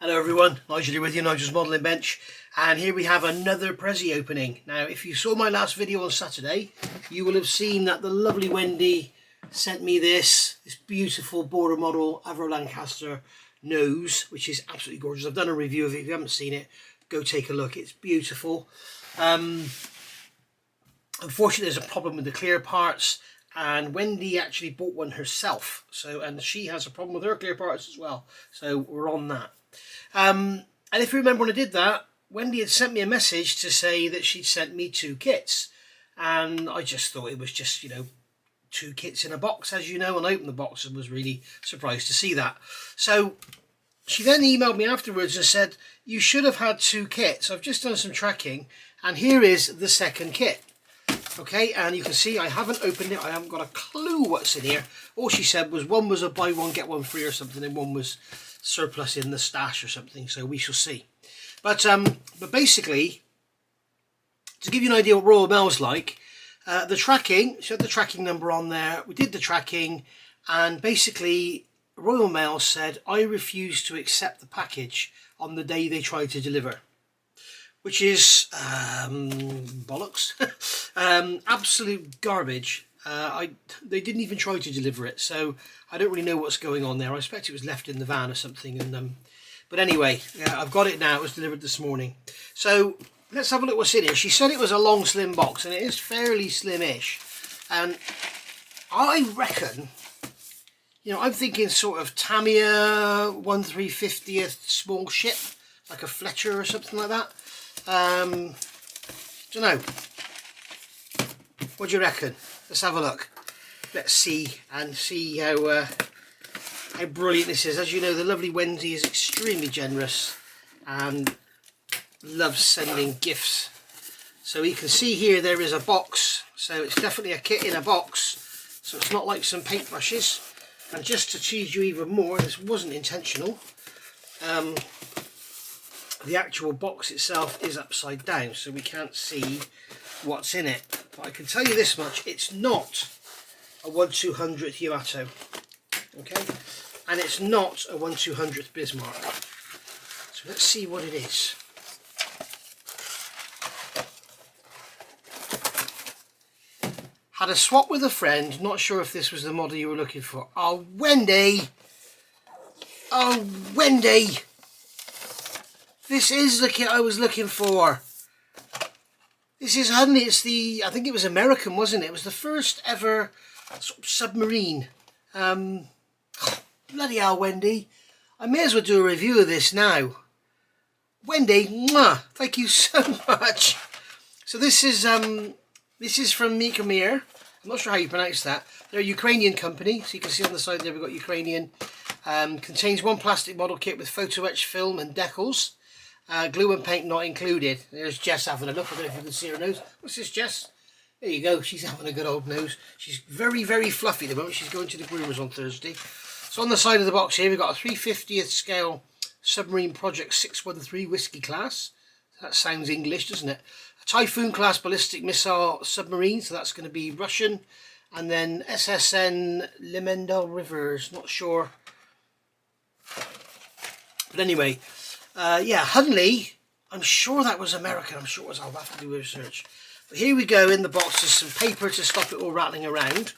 Hello everyone, Nigel here with you, Nigel's Modelling Bench, and here we have another Prezzie opening. Now if you saw my last video on Saturday, you will have seen that the lovely Wendy sent me this beautiful border model Avro Lancaster nose, which is absolutely gorgeous. I've done a review of it. If you haven't seen it, go take a look. It's beautiful. Unfortunately there's a problem with the clear parts, and Wendy actually bought one herself, and she has a problem with her clear parts as well, so we're on that. And if you remember when I did that, Wendy had sent me a message to say that she'd sent me 2 kits, and I just thought it was just, 2 kits in a box, as you know, and I opened the box and was really surprised to see that. So she then emailed me afterwards and said, you should have had 2 kits. I've just done some tracking, and here is the second kit. Okay, and you can see I haven't opened it. I haven't got a clue what's in here. All she said was one was a buy one get one free or something, and one was surplus in the stash or something, so we shall see. But basically, to give you an idea what Royal Mail's like, the tracking, she had the tracking number on there, we did the tracking, and basically Royal Mail said I refuse to accept the package on the day they tried to deliver, which is bollocks. Absolute garbage. They didn't even try to deliver it, so I don't really know what's going on there. I expect it was left in the van or something. But anyway, I've got it now. It was delivered this morning. So let's have a look what's in here. She said it was a long slim box, and it is fairly slim-ish. And I reckon, I'm thinking sort of Tamiya 1/350th small ship, like a Fletcher or something like that. Don't know. What do you reckon? Let's have a look. Let's see how brilliant this is. As you know, the lovely Wendy is extremely generous and loves sending gifts. So you can see here there is a box. So it's definitely a kit in a box. So it's not like some paintbrushes. And just to tease you even more, this wasn't intentional. The actual box itself is upside down, so we can't see what's in it. But I can tell you this much, it's not a 1/200th Yamato, okay? And it's not a 1/200th Bismarck. So let's see what it is. Had a swap with a friend, not sure if this was the model you were looking for. Oh, Wendy! Oh, Wendy! This is the kit I was looking for. This is Hunley. It's the, I think it was American, wasn't it? It was the first ever sort of submarine. Bloody hell, Wendy. I may as well do a review of this now. Wendy, mwah, thank you so much. So this is from Mikamir. I'm not sure how you pronounce that. They're a Ukrainian company. So you can see on the side there we've got Ukrainian. Contains 1 plastic model kit with photo etch film and decals. Glue and paint not included. There's Jess having a look. I don't know if you can see her nose. What's this, Jess? There you go. She's having a good old nose. She's very, very fluffy at the moment. She's going to the groomers on Thursday. So on the side of the box here, we've got a 3/50th scale Submarine Project 613 Whiskey class. That sounds English, doesn't it? A Typhoon class ballistic missile submarine. So that's going to be Russian. And then SSN Lemendel Rivers. Not sure. But anyway... yeah, Hunley, I'm sure that was American. I'm sure it was. I'll have to do research. But here we go. In the box, there's some paper to stop it all rattling around.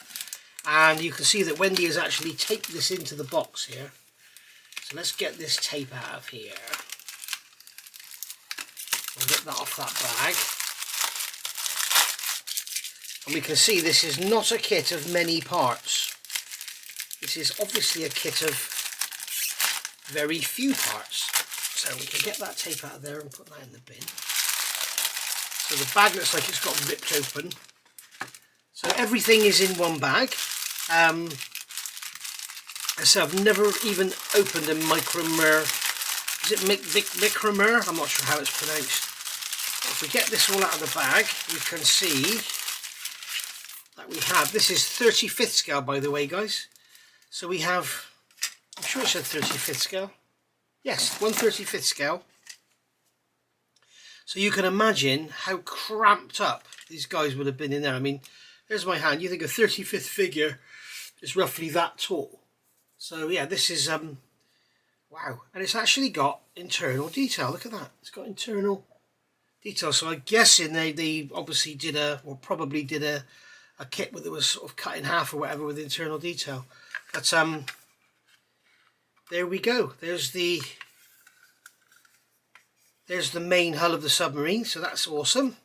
And you can see that Wendy has actually taped this into the box here. So let's get this tape out of here. We'll get that off that bag. And we can see this is not a kit of many parts. This is obviously a kit of very few parts. So we can get that tape out of there and put that in the bin. So the bag looks like it's got ripped open. So everything is in one bag. So I've never even opened a Micromer. Is it Micromer? I'm not sure how it's pronounced. If we get this all out of the bag, we can see that we have, this is 35th scale by the way, guys. So we have, I'm sure it said 35th scale. Yes, 1/35th scale. So you can imagine how cramped up these guys would have been in there. I mean, there's my hand. You think a 35th figure is roughly that tall. So yeah, this is Wow, and it's actually got internal detail. Look at that. It's got internal detail. So I'm guessing they obviously did probably did a kit that was sort of cut in half or whatever with internal detail. But there we go. There's the main hull of the submarine. So that's awesome.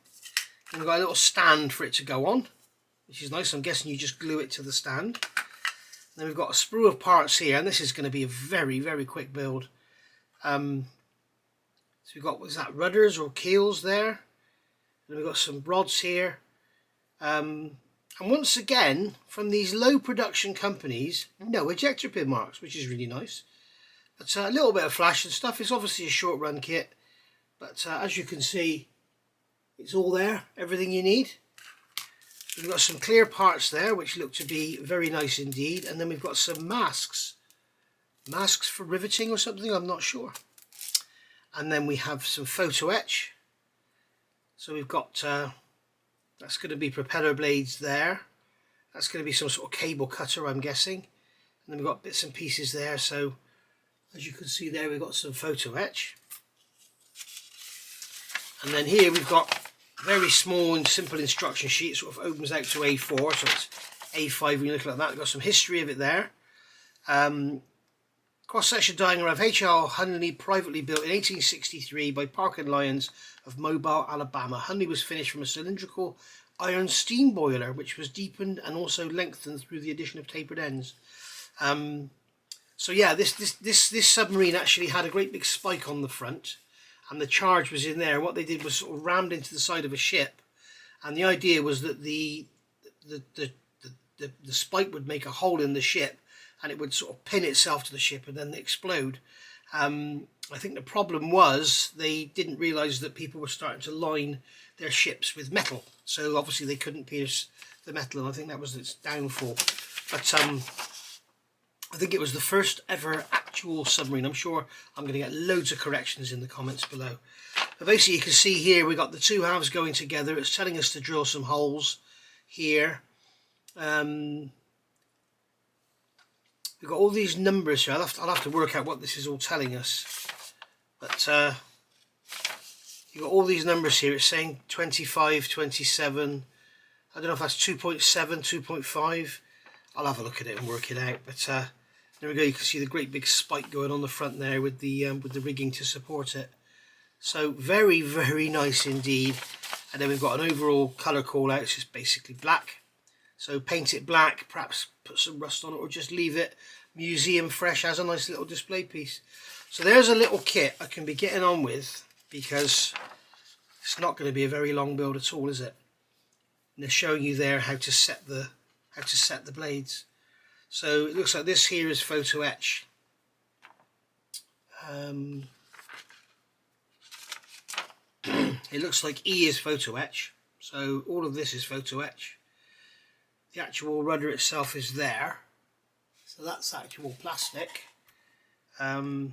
And we've got a little stand for it to go on, which is nice. I'm guessing you just glue it to the stand. And then we've got a sprue of parts here, and this is going to be a very, very quick build. So we've got, was that rudders or keels there? And we've got some rods here. And once again, from these low production companies, no ejector pin marks, which is really nice. But a little bit of flash and stuff. It's obviously a short run kit, but as you can see, it's all there, everything you need. We've got some clear parts there, which look to be very nice indeed. And then we've got some masks. Masks for riveting or something, I'm not sure. And then we have some photo etch. So we've got, that's going to be propeller blades there. That's going to be some sort of cable cutter, I'm guessing. And then we've got bits and pieces there. So as you can see there, we've got some photo etch. And then here we've got very small and simple instruction sheet. It sort of opens out to A4, so it's A5 when you look at that. We've got some history of it there. Cross-section diagram of H.L. Hunley, privately built in 1863 by Parker and Lyons of Mobile, Alabama. Hunley was finished from a cylindrical iron steam boiler, which was deepened and also lengthened through the addition of tapered ends. So yeah, this submarine actually had a great big spike on the front, and the charge was in there. And what they did was sort of rammed into the side of a ship, and the idea was that the spike would make a hole in the ship, and it would sort of pin itself to the ship and then explode. I think the problem was they didn't realise that people were starting to line their ships with metal, so obviously they couldn't pierce the metal, and I think that was its downfall. But I think it was the first ever actual submarine. I'm sure I'm going to get loads of corrections in the comments below. But basically you can see here we've got the two halves going together. It's telling us to drill some holes here. We've got all these numbers here. I'll have to work out what this is all telling us. But you've got all these numbers here. It's saying 25, 27. I don't know if that's 2.7, 2.5. I'll have a look at it and work it out. But there we go. You can see the great big spike going on the front there with the rigging to support it. So very, very nice indeed. And then we've got an overall colour call out. It's just basically black. So paint it black, perhaps put some rust on it, or just leave it museum fresh as a nice little display piece. So there's a little kit I can be getting on with, because it's not going to be a very long build at all, is it? And they're showing you there how to set the blades. So it looks like this here is photo etch. It looks like E is photo etch. So all of this is photo etch. The actual rudder itself is there, so that's actual plastic. And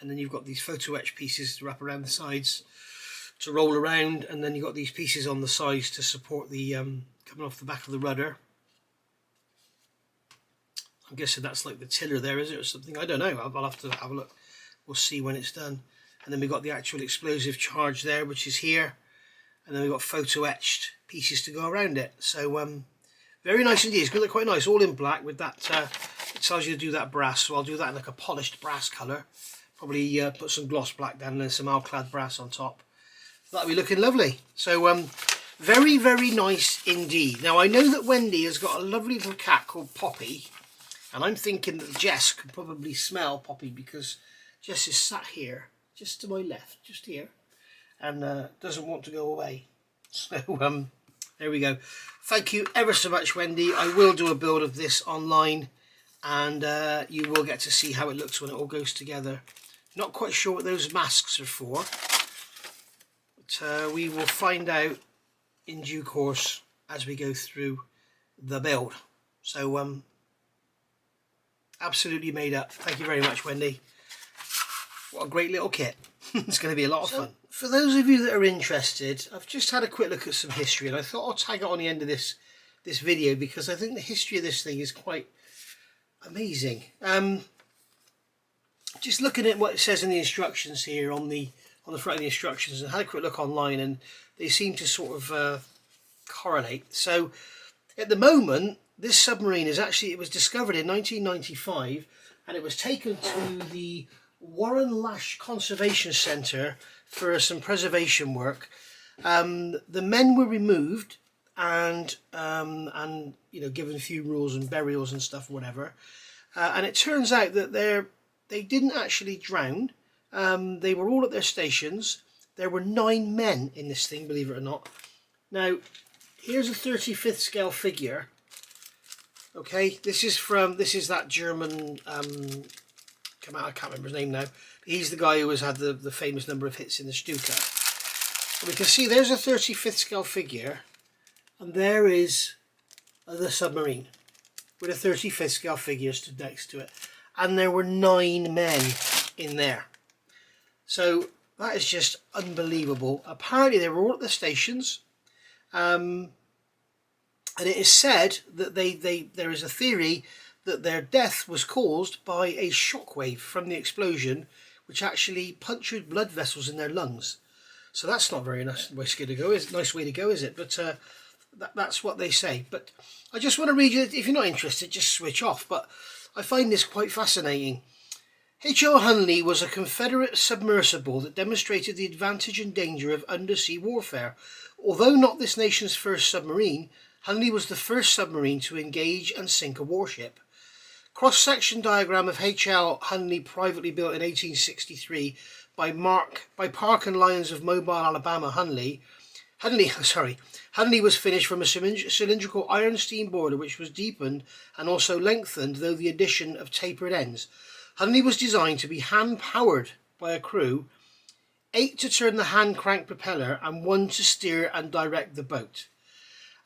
then you've got these photo etch pieces to wrap around the sides to roll around, and then you've got these pieces on the sides to support the coming off the back of the rudder. I'm guessing that's like the tiller there, is it, or something? I don't know. I'll have to have a look. We'll see when it's done. And then we've got the actual explosive charge there, which is here, and then we've got photo etched pieces to go around it. So very nice indeed. It's going to look quite nice, all in black with that. It tells you to do that brass, so I'll do that in like a polished brass colour. Probably put some gloss black down and then some alclad brass on top. That'll be looking lovely. So very, very nice indeed. Now I know that Wendy has got a lovely little cat called Poppy, and I'm thinking that Jess can probably smell Poppy, because Jess is sat here, just to my left, just here, and doesn't want to go away. So there we go. Thank you ever so much, Wendy. I will do a build of this online, and you will get to see how it looks when it all goes together. Not quite sure what those masks are for, but we will find out in due course as we go through the build. So absolutely made up. Thank you very much, Wendy. What a great little kit. It's going to be a lot of fun. For those of you that are interested, I've just had a quick look at some history, and I thought I'll tag it on the end of this video, because I think the history of this thing is quite amazing. just looking at what it says in the instructions here on the front of the instructions, and had a quick look online, and they seem to sort of correlate. So at the moment, this submarine is actually, it was discovered in 1995, and it was taken to the Warren Lash Conservation Centre for some preservation work. The men were removed and you know, given a few rules and burials and stuff, whatever. And it turns out that they didn't actually drown. They were all at their stations. There were 9 men in this thing, believe it or not. Now, here's a 35th scale figure. Okay, this is that German come out, I can't remember his name now. He's the guy who has had the famous number of hits in the Stuka. And we can see there's a 35th scale figure, and there is the submarine with a 35th scale figure stood next to it. And there were 9 men in there. So that is just unbelievable. Apparently they were all at their stations. And it is said that there is a theory that their death was caused by a shockwave from the explosion, which actually punctured blood vessels in their lungs. So that's not very nice way to go, is it? But that's what they say. But I just want to read you, if you're not interested, just switch off. But I find this quite fascinating. H.L. Hunley was a Confederate submersible that demonstrated the advantage and danger of undersea warfare. Although not this nation's first submarine, Hunley was the first submarine to engage and sink a warship. Cross-section diagram of H.L. Hunley, privately built in 1863 by Park and Lyons of Mobile, Alabama. Hunley was finished from a cylindrical iron steam boiler which was deepened and also lengthened, though the addition of tapered ends. Hunley was designed to be hand-powered by a crew, 8 to turn the hand-crank propeller and 1 to steer and direct the boat.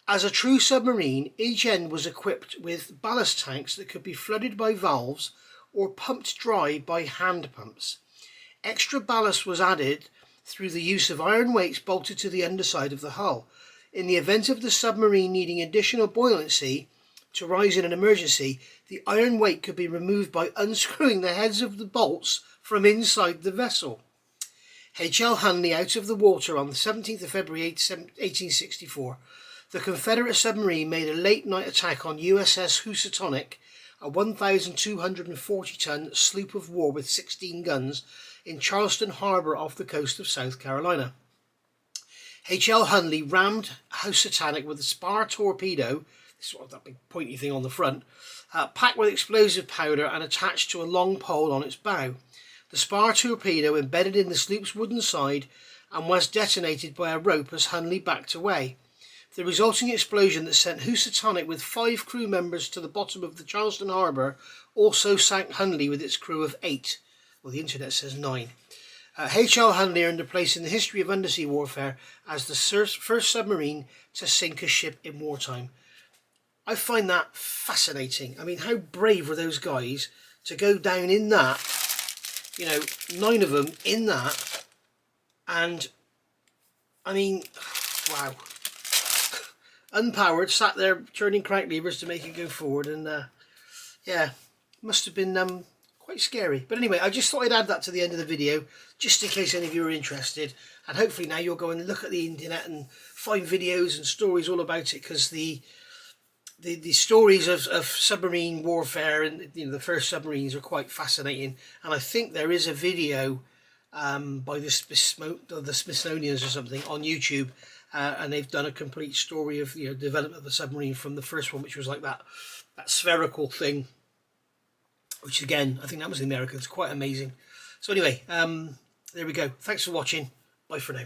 As a true submarine, each end was equipped with ballast tanks that could be flooded by valves or pumped dry by hand pumps. Extra ballast was added through the use of iron weights bolted to the underside of the hull. In the event of the submarine needing additional buoyancy to rise in an emergency, the iron weight could be removed by unscrewing the heads of the bolts from inside the vessel. H.L. Hunley out of the water on the 17th of February 1864. The Confederate submarine made a late-night attack on USS Housatonic, a 1,240-ton sloop of war with 16 guns, in Charleston Harbor off the coast of South Carolina. H.L. Hunley rammed Housatonic with a spar torpedo, this is that big pointy thing on the front, packed with explosive powder and attached to a long pole on its bow. The spar torpedo embedded in the sloop's wooden side and was detonated by a rope as Hunley backed away. The resulting explosion that sent Housatonic with 5 crew members to the bottom of the Charleston Harbor also sank Hunley with its crew of 8. Well, the internet says 9. H.L. Hunley earned a place in the history of undersea warfare as the first submarine to sink a ship in wartime. I find that fascinating. I mean, how brave were those guys to go down in that, you know, 9 of them in that, and, I mean, wow. Unpowered, sat there turning crank levers to make it go forward, and yeah, must have been quite scary. But anyway, I just thought I'd add that to the end of the video, just in case any of you are interested, and hopefully now you'll go and look at the internet and find videos and stories all about it, because the stories of submarine warfare and, you know, the first submarines are quite fascinating. And I think there is a video by the Smithsonian's or something on YouTube, and they've done a complete story of, you know, development of the submarine from the first one, which was like that spherical thing, which again, I think that was the Americans. Quite amazing. So anyway, there we go. Thanks for watching. Bye for now.